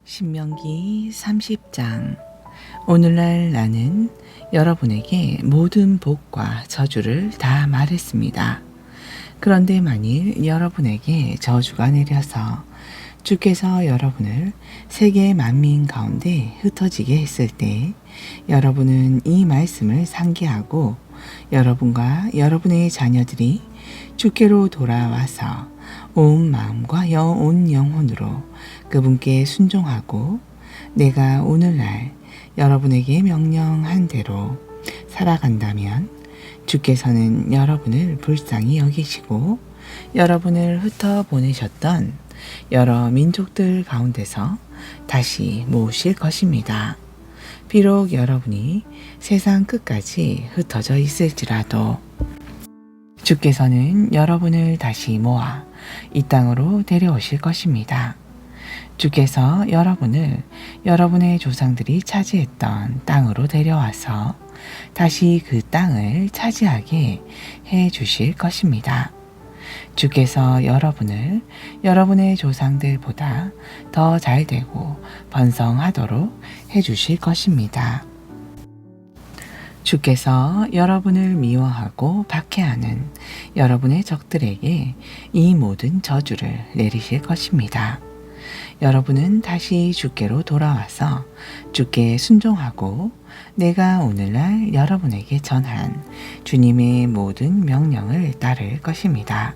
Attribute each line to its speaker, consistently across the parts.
Speaker 1: 신명기 30장. 오늘날 나는 여러분에게 모든 복과 저주를 다 말했습니다. 그런데 만일 여러분에게 저주가 내려서 주께서 여러분을 세계 만민 가운데 흩어지게 했을 때 여러분은 이 말씀을 상기하고 여러분과 여러분의 자녀들이 주께로 돌아와서 온 마음과 온 영혼으로 그분께 순종하고 내가 오늘날 여러분에게 명령한 대로 살아간다면 주께서는 여러분을 불쌍히 여기시고 여러분을 흩어 보내셨던 여러 민족들 가운데서 다시 모으실 것입니다. 비록 여러분이 세상 끝까지 흩어져 있을지라도 주께서는 여러분을 다시 모아 이 땅으로 데려오실 것입니다. 주께서 여러분을 여러분의 조상들이 차지했던 땅으로 데려와서 다시 그 땅을 차지하게 해 주실 것입니다. 주께서 여러분을 여러분의 조상들보다 더 잘되고 번성하도록 해 주실 것입니다. 주께서 여러분을 미워하고 박해하는 여러분의 적들에게 이 모든 저주를 내리실 것입니다. 여러분은 다시 주께로 돌아와서 주께 순종하고 내가 오늘날 여러분에게 전한 주님의 모든 명령을 따를 것입니다.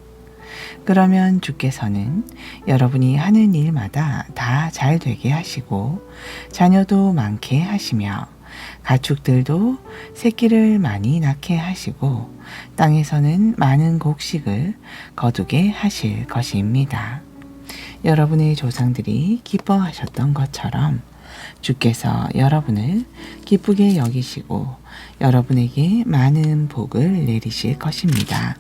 Speaker 1: 그러면 주께서는 여러분이 하는 일마다 다 잘되게 하시고 자녀도 많게 하시며 가축들도 새끼를 많이 낳게 하시고 땅에서는 많은 곡식을 거두게 하실 것입니다. 여러분의 조상들이 기뻐하셨던 것처럼 주께서 여러분을 기쁘게 여기시고 여러분에게 많은 복을 내리실 것입니다.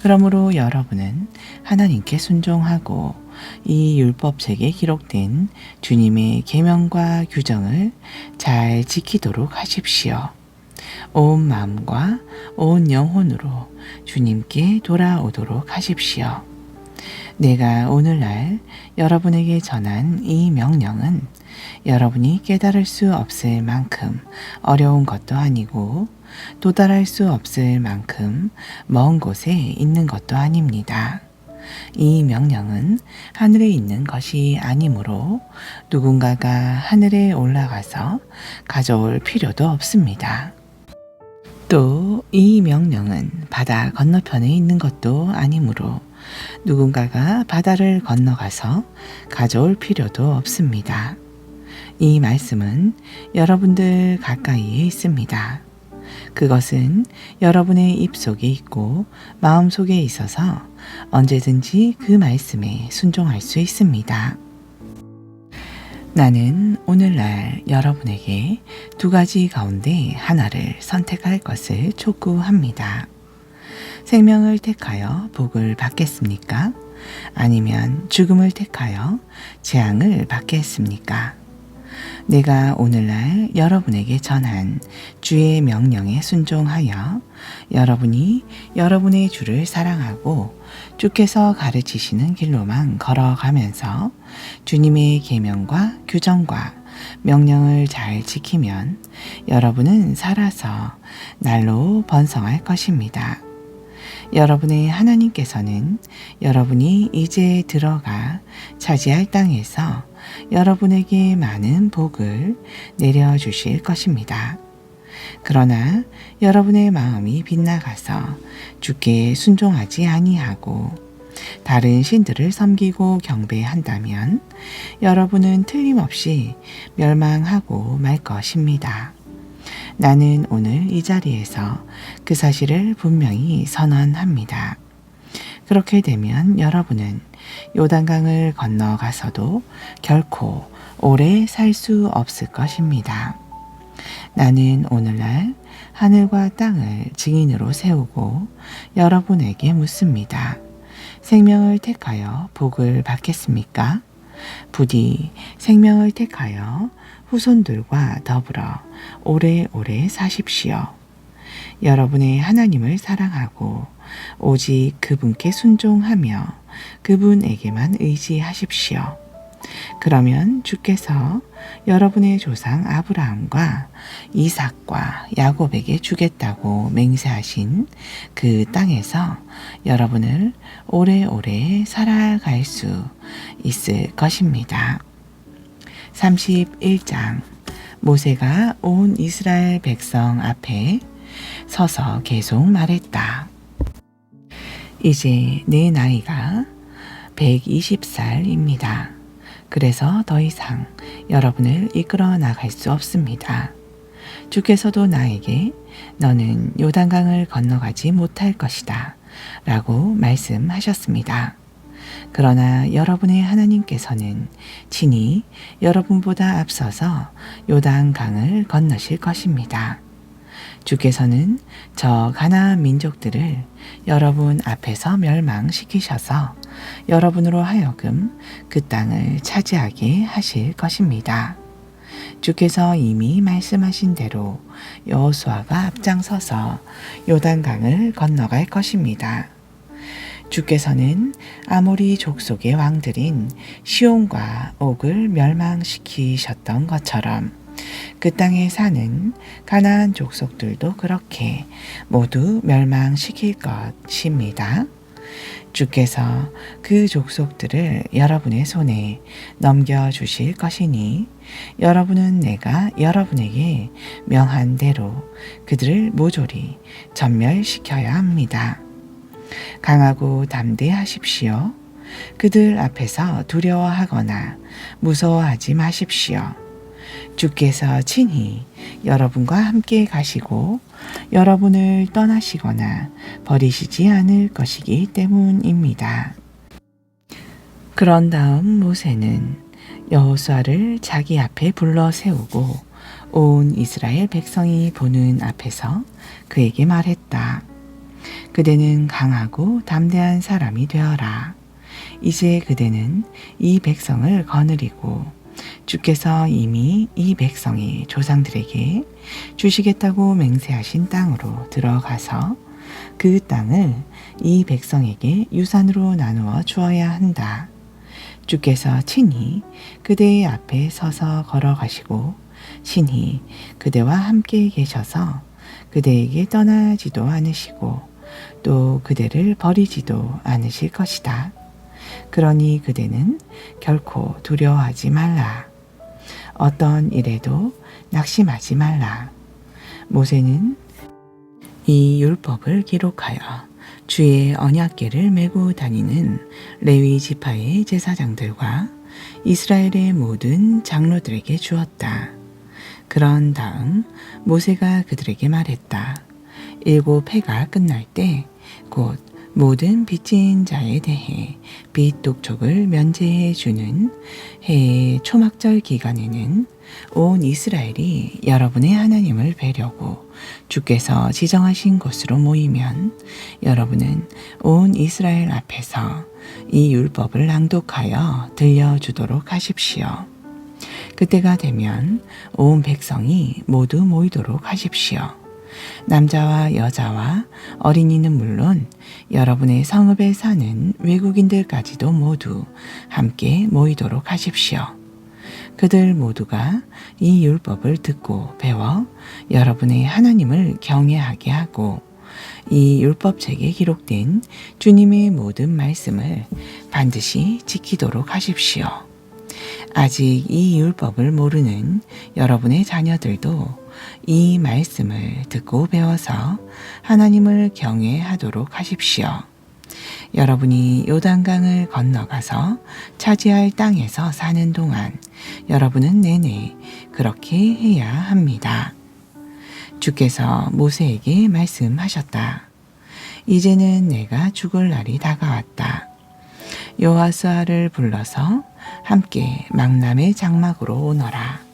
Speaker 1: 그러므로 여러분은 하나님께 순종하고 이 율법책에 기록된 주님의 계명과 규정을 잘 지키도록 하십시오. 온 마음과 온 영혼으로 주님께 돌아오도록 하십시오. 내가 오늘날 여러분에게 전한 이 명령은 여러분이 깨달을 수 없을 만큼 어려운 것도 아니고 도달할 수 없을 만큼 먼 곳에 있는 것도 아닙니다. 이 명령은 하늘에 있는 것이 아니므로 누군가가 하늘에 올라가서 가져올 필요도 없습니다. 또 이 명령은 바다 건너편에 있는 것도 아니므로 누군가가 바다를 건너가서 가져올 필요도 없습니다. 이 말씀은 여러분들 가까이에 있습니다. 그것은 여러분의 입속에 있고 마음속에 있어서 언제든지 그 말씀에 순종할 수 있습니다. 나는 오늘날 여러분에게 두 가지 가운데 하나를 선택할 것을 촉구합니다. 생명을 택하여 복을 받겠습니까? 아니면 죽음을 택하여 재앙을 받겠습니까? 내가 오늘날 여러분에게 전한 주의 명령에 순종하여 여러분이 여러분의 주를 사랑하고 주께서 가르치시는 길로만 걸어가면서 주님의 계명과 규정과 명령을 잘 지키면 여러분은 살아서 날로 번성할 것입니다. 여러분의 하나님께서는 여러분이 이제 들어가 차지할 땅에서 여러분에게 많은 복을 내려주실 것입니다. 그러나 여러분의 마음이 빗나가서 주께 순종하지 아니하고 다른 신들을 섬기고 경배한다면 여러분은 틀림없이 멸망하고 말 것입니다. 나는 오늘 이 자리에서 그 사실을 분명히 선언합니다. 그렇게 되면 여러분은 요단강을 건너가서도 결코 오래 살 수 없을 것입니다. 나는 오늘날 하늘과 땅을 증인으로 세우고 여러분에게 묻습니다. 생명을 택하여 복을 받겠습니까? 부디 생명을 택하여 후손들과 더불어 오래오래 사십시오. 여러분의 하나님을 사랑하고 오직 그분께 순종하며 그분에게만 의지하십시오. 그러면 주께서 여러분의 조상 아브라함과 이삭과 야곱에게 주겠다고 맹세하신 그 땅에서 여러분을 오래오래 살아갈 수 있을 것입니다. 31장 모세가 온 이스라엘 백성 앞에 서서 계속 말했다. 이제 내 나이가 120살입니다. 그래서 더 이상 여러분을 이끌어 나갈 수 없습니다. 주께서도 나에게 너는 요단강을 건너가지 못할 것이다 라고 말씀하셨습니다. 그러나 여러분의 하나님께서는 친히 여러분보다 앞서서 요단강을 건너실 것입니다. 주께서는 저 가나안 민족들을 여러분 앞에서 멸망시키셔서 여러분으로 하여금 그 땅을 차지하게 하실 것입니다. 주께서 이미 말씀하신 대로 여호수아가 앞장서서 요단강을 건너갈 것입니다. 주께서는 아모리 족속의 왕들인 시온과 옥을 멸망시키셨던 것처럼 그 땅에 사는 가나안 족속들도 그렇게 모두 멸망시킬 것입니다. 주께서 그 족속들을 여러분의 손에 넘겨주실 것이니 여러분은 내가 여러분에게 명한 대로 그들을 모조리 전멸시켜야 합니다. 강하고 담대하십시오. 그들 앞에서 두려워하거나 무서워하지 마십시오. 주께서 친히 여러분과 함께 가시고 여러분을 떠나시거나 버리시지 않을 것이기 때문입니다. 그런 다음 모세는 여호수아를 자기 앞에 불러 세우고 온 이스라엘 백성이 보는 앞에서 그에게 말했다. 그대는 강하고 담대한 사람이 되어라. 이제 그대는 이 백성을 거느리고 주께서 이미 이 백성이 조상들에게 주시겠다고 맹세하신 땅으로 들어가서 그 땅을 이 백성에게 유산으로 나누어 주어야 한다. 주께서 친히 그대의 앞에 서서 걸어가시고 친히 그대와 함께 계셔서 그대에게 떠나지도 않으시고 또 그대를 버리지도 않으실 것이다. 그러니 그대는 결코 두려워하지 말라. 어떤 일에도 낙심하지 말라. 모세는 이 율법을 기록하여 주의 언약궤를 메고 다니는 레위 지파의 제사장들과 이스라엘의 모든 장로들에게 주었다. 그런 다음 모세가 그들에게 말했다. 7 해가 끝날 때 곧 모든 빚진 자에 대해 빚 독촉을 면제해 주는 해의 초막절 기간에는 온 이스라엘이 여러분의 하나님을 뵈려고 주께서 지정하신 곳으로 모이면 여러분은 온 이스라엘 앞에서 이 율법을 낭독하여 들려주도록 하십시오. 그때가 되면 온 백성이 모두 모이도록 하십시오. 남자와 여자와 어린이는 물론 여러분의 성읍에 사는 외국인들까지도 모두 함께 모이도록 하십시오. 그들 모두가 이 율법을 듣고 배워 여러분의 하나님을 경외하게 하고 이 율법책에 기록된 주님의 모든 말씀을 반드시 지키도록 하십시오. 아직 이 율법을 모르는 여러분의 자녀들도 이 말씀을 듣고 배워서 하나님을 경외하도록 하십시오. 여러분이 요단강을 건너가서 차지할 땅에서 사는 동안 여러분은 내내 그렇게 해야 합니다. 주께서 모세에게 말씀하셨다. 이제는 내가 죽을 날이 다가왔다. 여호수아를 불러서 함께 망남의 장막으로 오너라.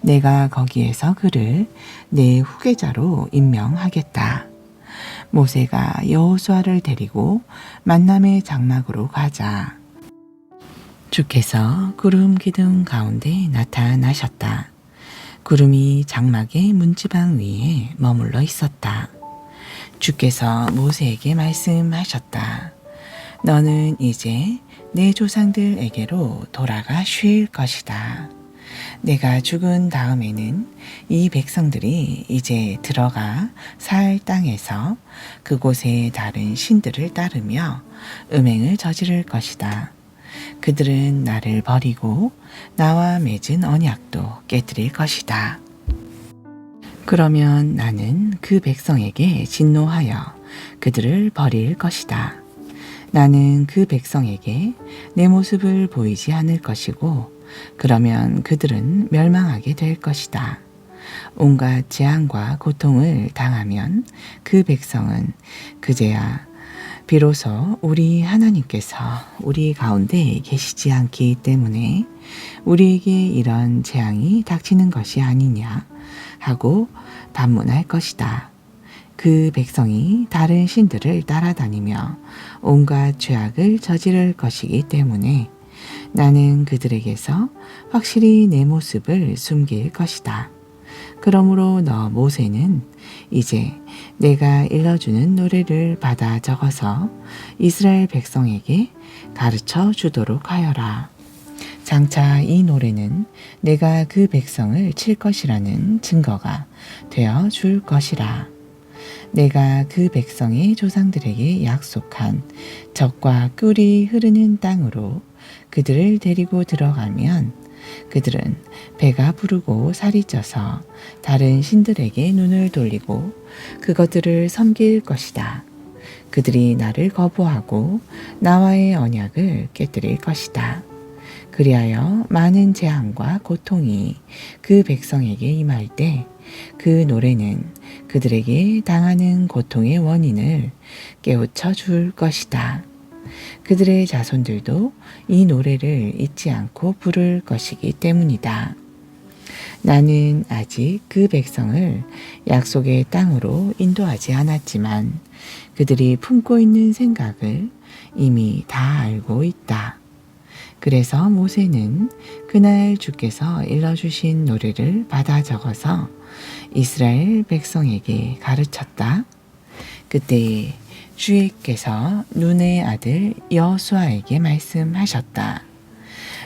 Speaker 1: 내가 거기에서 그를 내 후계자로 임명하겠다. 모세가 여호수아를 데리고 만남의 장막으로 가자. 주께서 구름 기둥 가운데 나타나셨다. 구름이 장막의 문지방 위에 머물러 있었다. 주께서 모세에게 말씀하셨다. 너는 이제 내 조상들에게로 돌아가 쉴 것이다. 내가 죽은 다음에는 이 백성들이 이제 들어가 살 땅에서 그곳의 다른 신들을 따르며 음행을 저지를 것이다. 그들은 나를 버리고 나와 맺은 언약도 깨뜨릴 것이다. 그러면 나는 그 백성에게 진노하여 그들을 버릴 것이다. 나는 그 백성에게 내 모습을 보이지 않을 것이고 그러면 그들은 멸망하게 될 것이다. 온갖 재앙과 고통을 당하면 그 백성은 그제야 비로소 우리 하나님께서 우리 가운데 계시지 않기 때문에 우리에게 이런 재앙이 닥치는 것이 아니냐 하고 반문할 것이다. 그 백성이 다른 신들을 따라다니며 온갖 죄악을 저지를 것이기 때문에 나는 그들에게서 확실히 내 모습을 숨길 것이다. 그러므로 너 모세는 이제 내가 일러주는 노래를 받아 적어서 이스라엘 백성에게 가르쳐 주도록 하여라. 장차 이 노래는 내가 그 백성을 칠 것이라는 증거가 되어 줄 것이라. 내가 그 백성의 조상들에게 약속한 젖과 꿀이 흐르는 땅으로 그들을 데리고 들어가면 그들은 배가 부르고 살이 쪄서 다른 신들에게 눈을 돌리고 그것들을 섬길 것이다. 그들이 나를 거부하고 나와의 언약을 깨뜨릴 것이다. 그리하여 많은 재앙과 고통이 그 백성에게 임할 때 그 노래는 그들에게 당하는 고통의 원인을 깨우쳐 줄 것이다. 그들의 자손들도 이 노래를 잊지 않고 부를 것이기 때문이다. 나는 아직 그 백성을 약속의 땅으로 인도하지 않았지만 그들이 품고 있는 생각을 이미 다 알고 있다. 그래서 모세는 그날 주께서 일러주신 노래를 받아 적어서 이스라엘 백성에게 가르쳤다. 그때 주께서 눈의 아들 여호수아에게 말씀하셨다.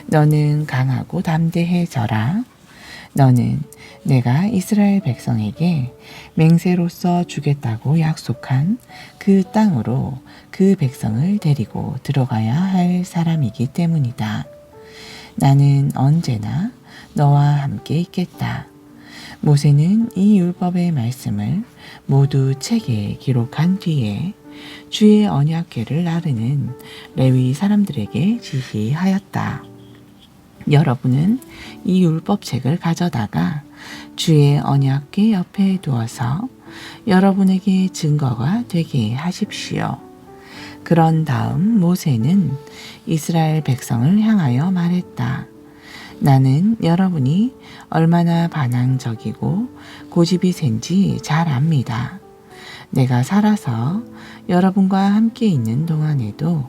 Speaker 1: 너는 강하고 담대해져라. 너는 내가 이스라엘 백성에게 맹세로서 주겠다고 약속한 그 땅으로 그 백성을 데리고 들어가야 할 사람이기 때문이다. 나는 언제나 너와 함께 있겠다. 모세는 이 율법의 말씀을 모두 책에 기록한 뒤에 주의 언약궤를 나르는 레위 사람들에게 지시하였다. 여러분은 이 율법책을 가져다가 주의 언약궤 옆에 두어서 여러분에게 증거가 되게 하십시오. 그런 다음 모세는 이스라엘 백성을 향하여 말했다. 나는 여러분이 얼마나 반항적이고 고집이 센지 잘 압니다. 내가 살아서 여러분과 함께 있는 동안에도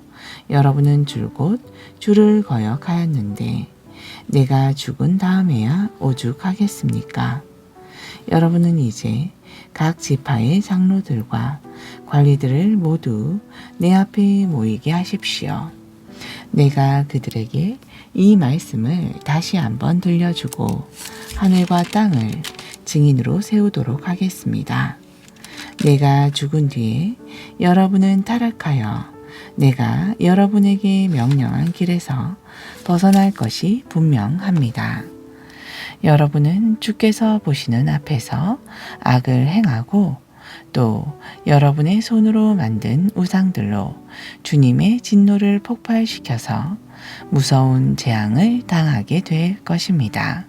Speaker 1: 여러분은 줄곧 주를 거역하였는데 내가 죽은 다음에야 오죽하겠습니까? 여러분은 이제 각 지파의 장로들과 관리들을 모두 내 앞에 모이게 하십시오. 내가 그들에게 이 말씀을 다시 한번 들려주고 하늘과 땅을 증인으로 세우도록 하겠습니다. 내가 죽은 뒤에 여러분은 타락하여 내가 여러분에게 명령한 길에서 벗어날 것이 분명합니다. 여러분은 주께서 보시는 앞에서 악을 행하고 또 여러분의 손으로 만든 우상들로 주님의 진노를 폭발시켜서 무서운 재앙을 당하게 될 것입니다.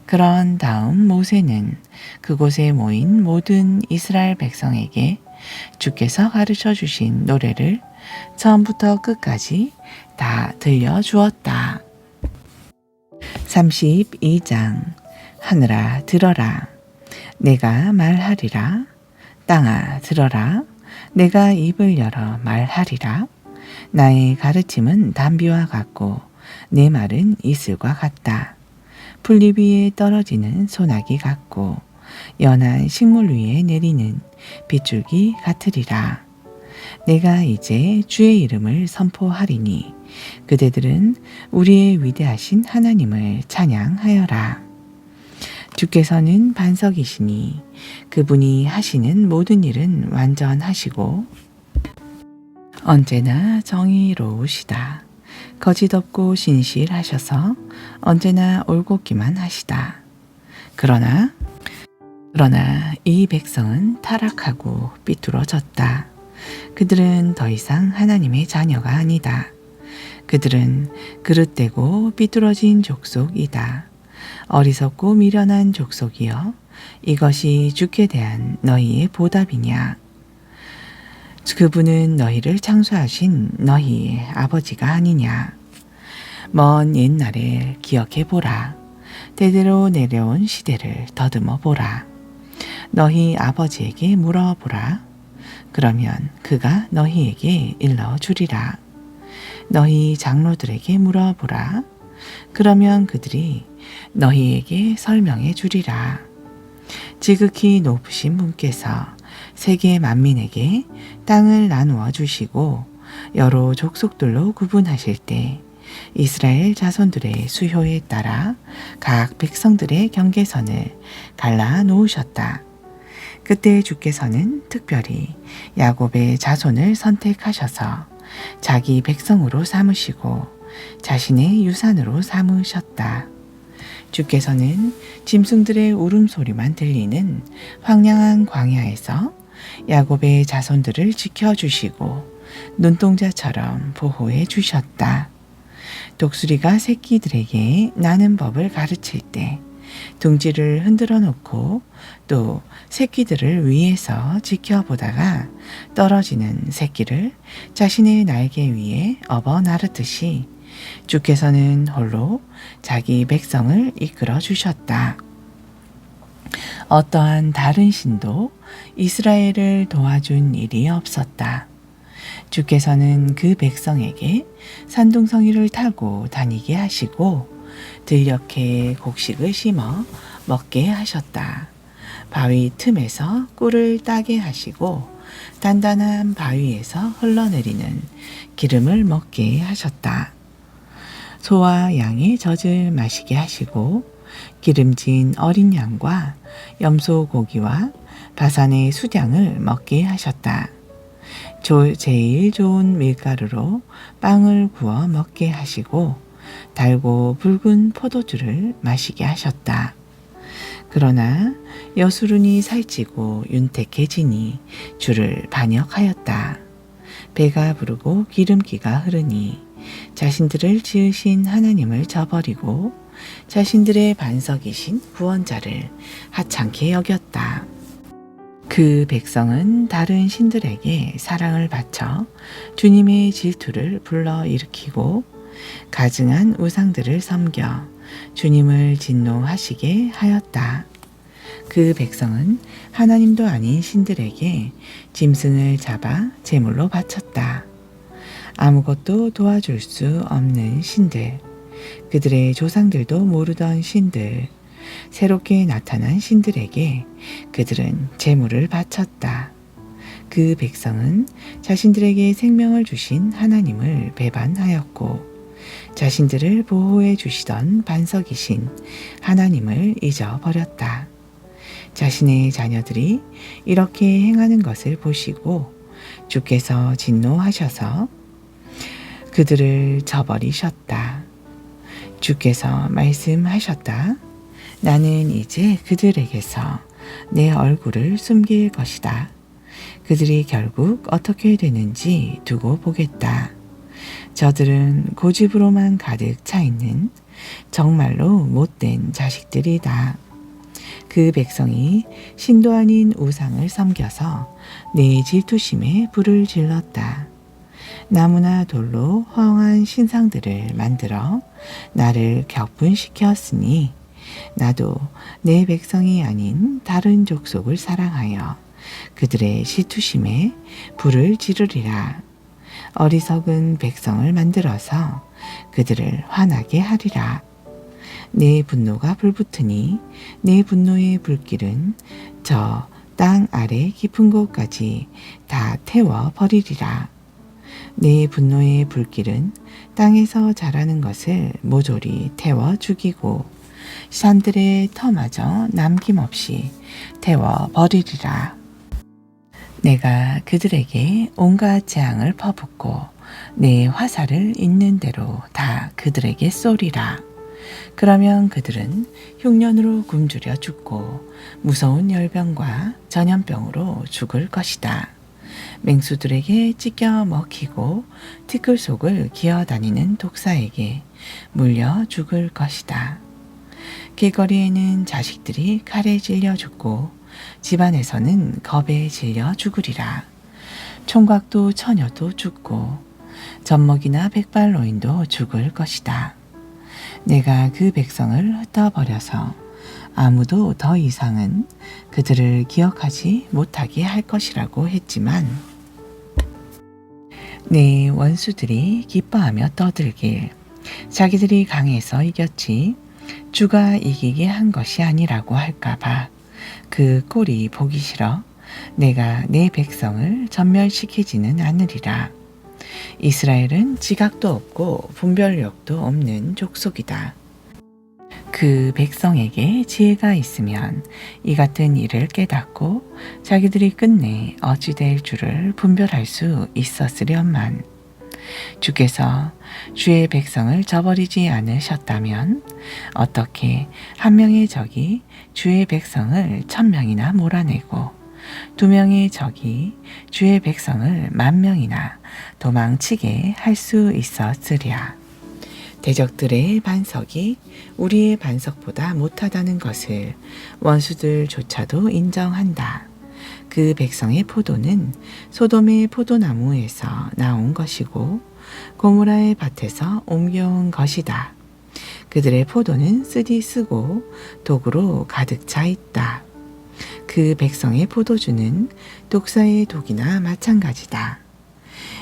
Speaker 1: 그런 다음 모세는 그곳에 모인 모든 이스라엘 백성에게 주께서 가르쳐 주신 노래를 처음부터 끝까지 다 들려주었다. 32장 하늘아 들어라. 내가 말하리라. 땅아 들어라. 내가 입을 열어 말하리라. 나의 가르침은 담비와 같고 내 말은 이슬과 같다. 풀잎 위에 떨어지는 소나기 같고 연한 식물 위에 내리는 빗줄기 같으리라. 내가 이제 주의 이름을 선포하리니 그대들은 우리의 위대하신 하나님을 찬양하여라. 주께서는 반석이시니 그분이 하시는 모든 일은 완전하시고 언제나 정의로우시다. 거짓 없고 신실하셔서 언제나 올곧기만 하시다. 그러나 이 백성은 타락하고 삐뚤어졌다. 그들은 더 이상 하나님의 자녀가 아니다. 그들은 그릇되고 삐뚤어진 족속이다. 어리석고 미련한 족속이여, 이것이 주께 대한 너희의 보답이냐? 그분은 너희를 창조하신 너희의 아버지가 아니냐? 먼 옛날을 기억해 보라. 대대로 내려온 시대를 더듬어 보라. 너희 아버지에게 물어보라. 그러면 그가 너희에게 일러주리라. 너희 장로들에게 물어보라. 그러면 그들이 너희에게 설명해 주리라. 지극히 높으신 분께서 세계 만민에게 땅을 나누어 주시고 여러 족속들로 구분하실 때 이스라엘 자손들의 수효에 따라 각 백성들의 경계선을 갈라 놓으셨다. 그때 주께서는 특별히 야곱의 자손을 선택하셔서 자기 백성으로 삼으시고 자신의 유산으로 삼으셨다. 주께서는 짐승들의 울음소리만 들리는 황량한 광야에서 야곱의 자손들을 지켜주시고 눈동자처럼 보호해 주셨다. 독수리가 새끼들에게 나는 법을 가르칠 때 둥지를 흔들어 놓고 또 새끼들을 위에서 지켜보다가 떨어지는 새끼를 자신의 날개 위에 업어 나르듯이 주께서는 홀로 자기 백성을 이끌어 주셨다. 어떠한 다른 신도 이스라엘을 도와준 일이 없었다. 주께서는 그 백성에게 산둥성이를 타고 다니게 하시고 들녘에 곡식을 심어 먹게 하셨다. 바위 틈에서 꿀을 따게 하시고 단단한 바위에서 흘러내리는 기름을 먹게 하셨다. 소와 양의 젖을 마시게 하시고 기름진 어린 양과 염소 고기와 바산의 수량을 먹게 하셨다. 제일 좋은 밀가루로 빵을 구워 먹게 하시고 달고 붉은 포도주를 마시게 하셨다. 그러나 여수run이 살찌고 윤택해지니 주를 반역하였다. 배가 부르고 기름기가 흐르니 자신들을 지으신 하나님을 저버리고 자신들의 반석이신 구원자를 하찮게 여겼다. 그 백성은 다른 신들에게 사랑을 바쳐 주님의 질투를 불러일으키고 가증한 우상들을 섬겨 주님을 진노하시게 하였다. 그 백성은 하나님도 아닌 신들에게 짐승을 잡아 제물로 바쳤다. 아무것도 도와줄 수 없는 신들, 그들의 조상들도 모르던 신들, 새롭게 나타난 신들에게 그들은 제물을 바쳤다. 그 백성은 자신들에게 생명을 주신 하나님을 배반하였고 자신들을 보호해 주시던 반석이신 하나님을 잊어버렸다. 자신의 자녀들이 이렇게 행하는 것을 보시고 주께서 진노하셔서 그들을 저버리셨다. 주께서 말씀하셨다. 나는 이제 그들에게서 내 얼굴을 숨길 것이다. 그들이 결국 어떻게 되는지 두고 보겠다. 저들은 고집으로만 가득 차 있는 정말로 못된 자식들이다. 그 백성이 신도 아닌 우상을 섬겨서 내 질투심에 불을 질렀다. 나무나 돌로 허황한 신상들을 만들어 나를 격분시켰으니 나도 내 백성이 아닌 다른 족속을 사랑하여 그들의 시투심에 불을 지르리라. 어리석은 백성을 만들어서 그들을 화나게 하리라. 내 분노가 불붙으니 내 분노의 불길은 저 땅 아래 깊은 곳까지 다 태워 버리리라. 내 분노의 불길은 땅에서 자라는 것을 모조리 태워 죽이고 산들의 터마저 남김없이 태워 버리리라. 내가 그들에게 온갖 재앙을 퍼붓고 내 화살을 있는 대로 다 그들에게 쏘리라. 그러면 그들은 흉년으로 굶주려 죽고 무서운 열병과 전염병으로 죽을 것이다. 맹수들에게 찢겨 먹히고 티끌 속을 기어다니는 독사에게 물려 죽을 것이다. 길거리에는 자식들이 칼에 찔려 죽고 집안에서는 겁에 질려 죽으리라. 총각도 처녀도 죽고 젖먹이나 백발노인도 죽을 것이다. 내가 그 백성을 흩어버려서 아무도 더 이상은 그들을 기억하지 못하게 할 것이라고 했지만 내 원수들이 기뻐하며 떠들길 자기들이 강해서 이겼지 주가 이기게 한 것이 아니라고 할까봐 그 꼴이 보기 싫어 내가 내 백성을 전멸시키지는 않으리라. 이스라엘은 지각도 없고 분별력도 없는 족속이다. 그 백성에게 지혜가 있으면 이 같은 일을 깨닫고 자기들이 끝내 어찌 될 줄을 분별할 수 있었으련만 주께서 주의 백성을 저버리지 않으셨다면 어떻게 한 명의 적이 주의 백성을 1000명이나 몰아내고 2명의 적이 주의 백성을 10,000명이나 도망치게 할 수 있었으랴. 대적들의 반석이 우리의 반석보다 못하다는 것을 원수들조차도 인정한다. 그 백성의 포도는 소돔의 포도나무에서 나온 것이고 고모라의 밭에서 옮겨온 것이다. 그들의 포도는 쓰디 쓰고 독으로 가득 차 있다. 그 백성의 포도주는 독사의 독이나 마찬가지다.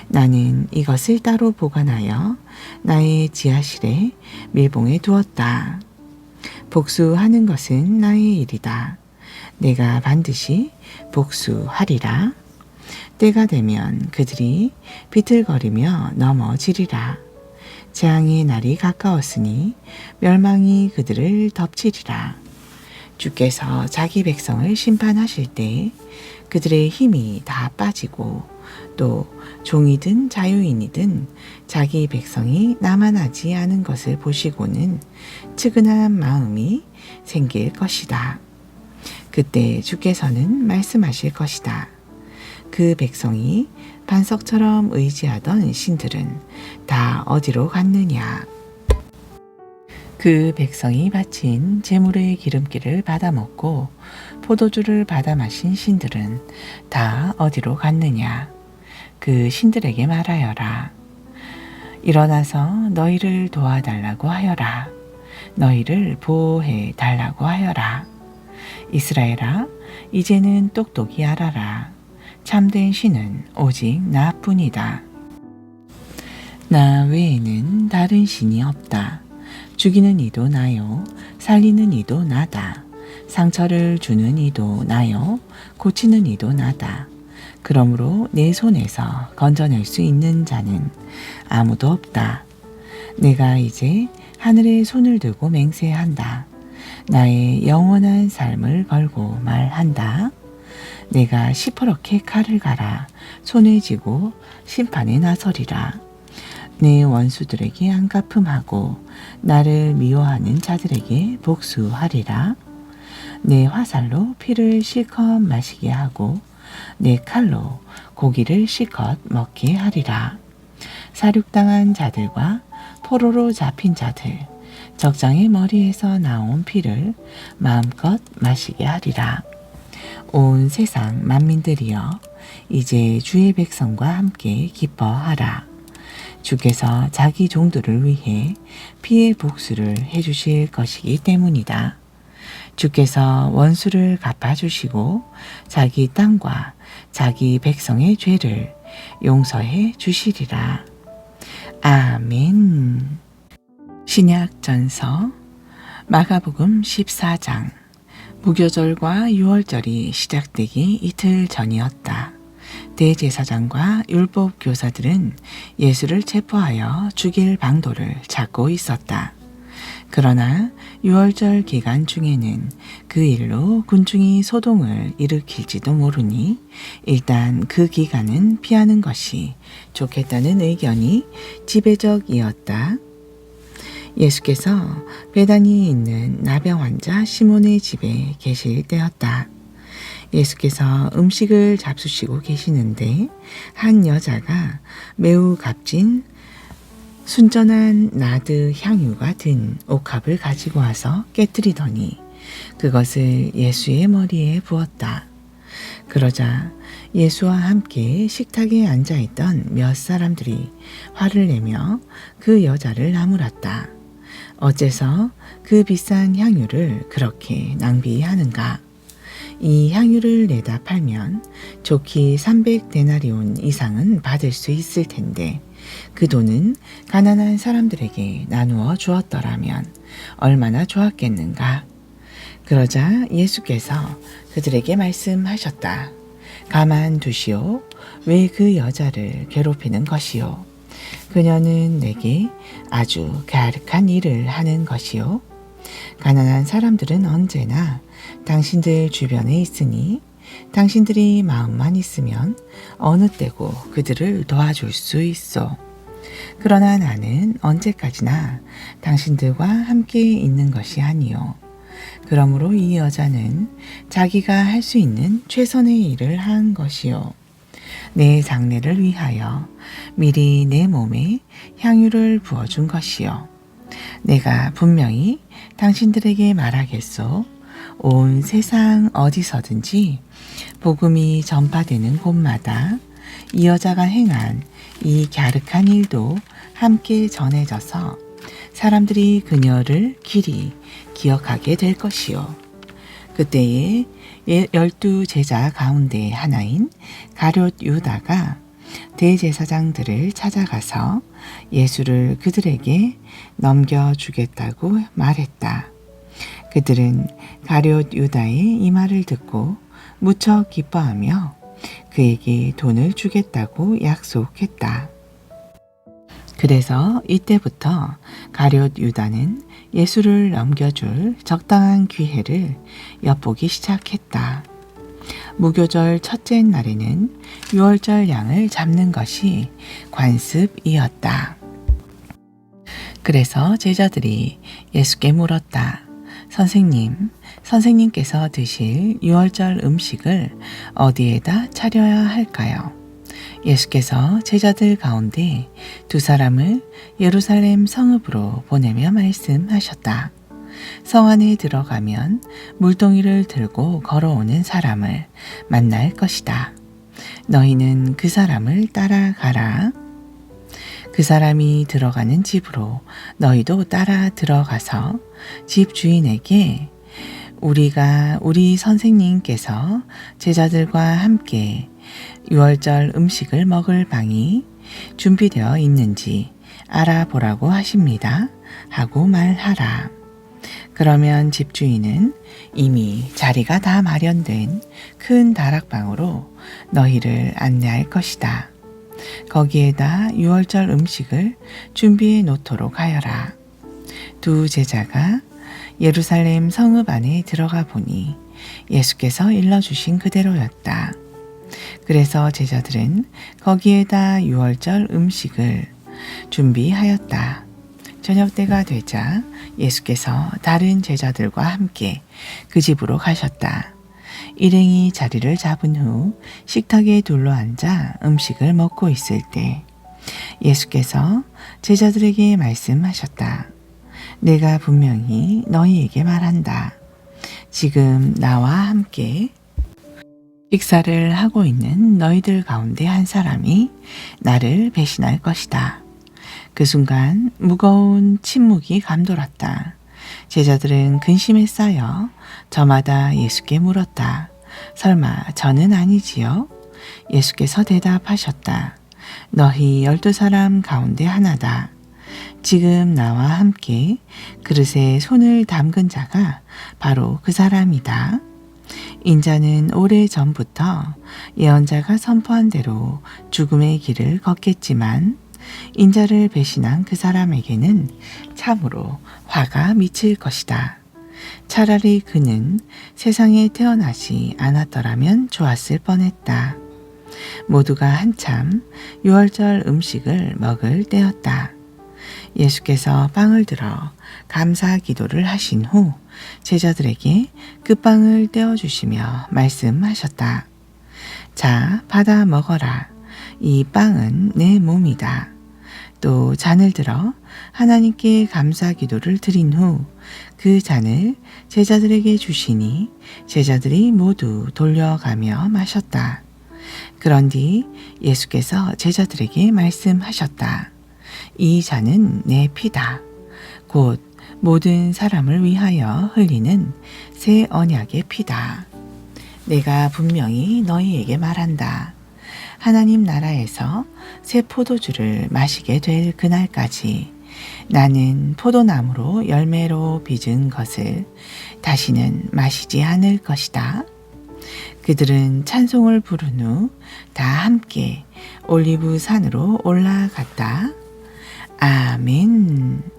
Speaker 1: 나는 이것을 따로 보관하여 나의 지하실에 밀봉해 두었다. 복수하는 것은 나의 일이다. 내가 반드시 복수하리라. 때가 되면 그들이 비틀거리며 넘어지리라. 재앙의 날이 가까웠으니 멸망이 그들을 덮치리라. 주께서 자기 백성을 심판하실 때 그들의 힘이 다 빠지고 또 종이든 자유인이든 자기 백성이 남아나지 않은 것을 보시고는 측은한 마음이 생길 것이다. 그때 주께서는 말씀하실 것이다. 그 백성이 반석처럼 의지하던 신들은 다 어디로 갔느냐. 그 백성이 바친 제물의 기름기를 받아먹고 포도주를 받아 마신 신들은 다 어디로 갔느냐. 그 신들에게 말하여라. 일어나서 너희를 도와달라고 하여라. 너희를 보호해 달라고 하여라. 이스라엘아, 이제는 똑똑히 알아라. 참된 신은 오직 나뿐이다. 나 외에는 다른 신이 없다. 죽이는 이도 나요, 살리는 이도 나다. 상처를 주는 이도 나요, 고치는 이도 나다. 그러므로 내 손에서 건져낼 수 있는 자는 아무도 없다. 내가 이제 하늘에 손을 들고 맹세한다. 나의 영원한 삶을 걸고 말한다. 내가 시퍼렇게 칼을 갈아 손에 쥐고 심판에 나서리라. 내 원수들에게 안갚음하고 나를 미워하는 자들에게 복수하리라. 내 화살로 피를 실컷 마시게 하고 내 칼로 고기를 실컷 먹게 하리라. 사륙당한 자들과 포로로 잡힌 자들, 적장의 머리에서 나온 피를 마음껏 마시게 하리라. 온 세상 만민들이여, 이제 주의 백성과 함께 기뻐하라. 주께서 자기 종들을 위해 피의 복수를 해주실 것이기 때문이다. 주께서 원수를 갚아주시고 자기 땅과 자기 백성의 죄를 용서해 주시리라. 아멘. 신약전서 마가복음 14장. 무교절과 유월절이 시작되기 이틀 전이었다. 대제사장과 율법 교사들은 예수를 체포하여 죽일 방도를 찾고 있었다. 그러나 유월절 기간 중에는 그 일로 군중이 소동을 일으킬지도 모르니 일단 그 기간은 피하는 것이 좋겠다는 의견이 지배적이었다. 예수께서 베다니에 있는 나병 환자 시몬의 집에 계실 때였다. 예수께서 음식을 잡수시고 계시는데 한 여자가 매우 값진 순전한 나드 향유가 든 옥합을 가지고 와서 깨뜨리더니 그것을 예수의 머리에 부었다. 그러자 예수와 함께 식탁에 앉아있던 몇 사람들이 화를 내며 그 여자를 나무랐다. 어째서 그 비싼 향유를 그렇게 낭비하는가? 이 향유를 내다 팔면 좋기 300데나리온 이상은 받을 수 있을 텐데 그 돈은 가난한 사람들에게 나누어 주었더라면 얼마나 좋았겠는가? 그러자 예수께서 그들에게 말씀하셨다. 가만두시오. 왜 그 여자를 괴롭히는 것이요? 그녀는 내게 아주 가득한 일을 하는 것이요. 가난한 사람들은 언제나 당신들 주변에 있으니 당신들이 마음만 있으면 어느 때고 그들을 도와줄 수 있어. 그러나 나는 언제까지나 당신들과 함께 있는 것이 아니요. 그러므로 이 여자는 자기가 할 수 있는 최선의 일을 한 것이요. 내 장례를 위하여 미리 내 몸에 향유를 부어준 것이요. 내가 분명히 당신들에게 말하겠소. 온 세상 어디서든지 복음이 전파되는 곳마다 이 여자가 행한 이 갸륵한 일도 함께 전해져서 사람들이 그녀를 길이 기억하게 될 것이요. 그때에 12 제자 가운데 하나인 가룟 유다가 대제사장들을 찾아가서 예수를 그들에게 넘겨주겠다고 말했다. 그들은 가룟 유다의 이 말을 듣고 무척 기뻐하며 그에게 돈을 주겠다고 약속했다. 그래서 이때부터 가룟 유다는 예수를 넘겨줄 적당한 기회를 엿보기 시작했다. 무교절 첫째 날에는 유월절 양을 잡는 것이 관습이었다. 그래서 제자들이 예수께 물었다. 선생님께서 드실 유월절 음식을 어디에다 차려야 할까요? 예수께서 제자들 가운데 2 사람을 예루살렘 성읍으로 보내며 말씀하셨다. 성 안에 들어가면 물동이를 들고 걸어오는 사람을 만날 것이다. 너희는 그 사람을 따라가라. 그 사람이 들어가는 집으로 너희도 따라 들어가서 집 주인에게 우리 선생님께서 제자들과 함께 유월절 음식을 먹을 방이 준비되어 있는지 알아보라고 하십니다. 하고 말하라. 그러면 집주인은 이미 자리가 다 마련된 큰 다락방으로 너희를 안내할 것이다. 거기에다 유월절 음식을 준비해 놓도록 하여라. 2 제자가 예루살렘 성읍 안에 들어가 보니 예수께서 일러주신 그대로였다. 그래서 제자들은 거기에다 유월절 음식을 준비하였다. 저녁 때가 되자 예수께서 다른 제자들과 함께 그 집으로 가셨다. 일행이 자리를 잡은 후 식탁에 둘러앉아 음식을 먹고 있을 때 예수께서 제자들에게 말씀하셨다. 내가 분명히 너희에게 말한다. 지금 나와 함께 식사를 하고 있는 너희들 가운데 한 사람이 나를 배신할 것이다. 그 순간 무거운 침묵이 감돌았다. 제자들은 근심에 쌓여 저마다 예수께 물었다. 설마 저는 아니지요? 예수께서 대답하셨다. 너희 12 사람 가운데 하나다. 지금 나와 함께 그릇에 손을 담근 자가 바로 그 사람이다. 인자는 오래 전부터 예언자가 선포한 대로 죽음의 길을 걷겠지만 인자를 배신한 그 사람에게는 참으로 화가 미칠 것이다. 차라리 그는 세상에 태어나지 않았더라면 좋았을 뻔했다. 모두가 한참 유월절 음식을 먹을 때였다. 예수께서 빵을 들어 감사 기도를 하신 후 제자들에게 그 빵을 떼어주시며 말씀하셨다. 자, 받아 먹어라. 이 빵은 내 몸이다. 또 잔을 들어 하나님께 감사 기도를 드린 후 그 잔을 제자들에게 주시니 제자들이 모두 돌려가며 마셨다. 그런 뒤 예수께서 제자들에게 말씀하셨다. 이 잔은 내 피다. 곧 모든 사람을 위하여 흘리는 새 언약의 피다. 내가 분명히 너희에게 말한다. 하나님 나라에서 새 포도주를 마시게 될 그날까지 나는 포도나무로 열매로 빚은 것을 다시는 마시지 않을 것이다. 그들은 찬송을 부른 후 다 함께 올리브 산으로 올라갔다. 아멘.